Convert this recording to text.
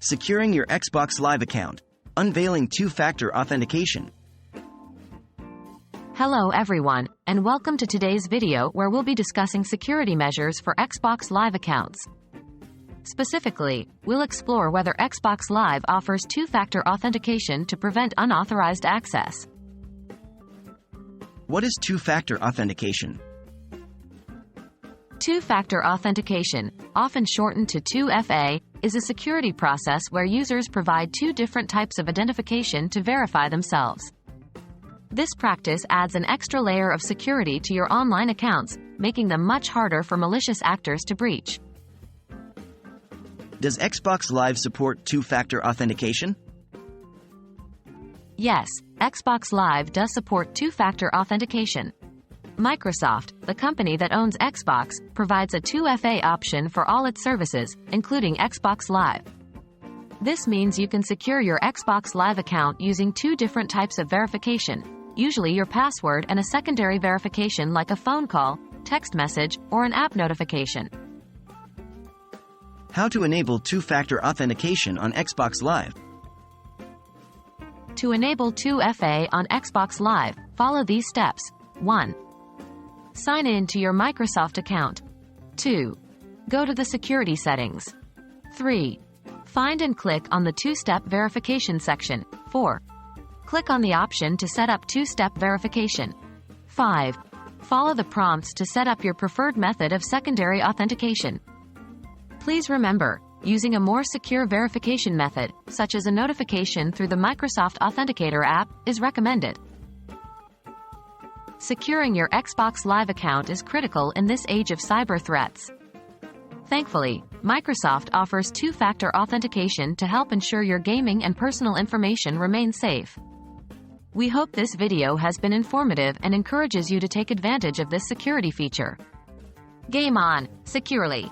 Securing your Xbox Live account. Unveiling two-factor authentication. Hello everyone, and welcome to today's video where we'll be discussing security measures for Xbox Live accounts. Specifically, we'll explore whether Xbox Live offers two-factor authentication to prevent unauthorized access. What is two-factor authentication? Two-factor authentication, often shortened to 2FA, is a security process where users provide two different types of identification to verify themselves. This practice adds an extra layer of security to your online accounts, making them much harder for malicious actors to breach. Does Xbox Live support two-factor authentication? Yes, Xbox Live does support two-factor authentication. Microsoft, the company that owns Xbox, provides a 2FA option for all its services, including Xbox Live. This means you can secure your Xbox Live account using two different types of verification, usually your password and a secondary verification like a phone call, text message, or an app notification. How to enable two-factor authentication on Xbox Live? To enable 2FA on Xbox Live, follow these steps. 1. Sign in to your Microsoft account. 2. Go to the security settings. 3. Find and click on the two-step verification section. 4. Click on the option to set up two-step verification. 5. Follow the prompts to set up your preferred method of secondary authentication. Please remember, using a more secure verification method, such as a notification through the Microsoft Authenticator app, is recommended. Securing your Xbox Live account is critical in this age of cyber threats. Thankfully, Microsoft offers two-factor authentication to help ensure your gaming and personal information remain safe. We hope this video has been informative and encourages you to take advantage of this security feature. Game on, securely.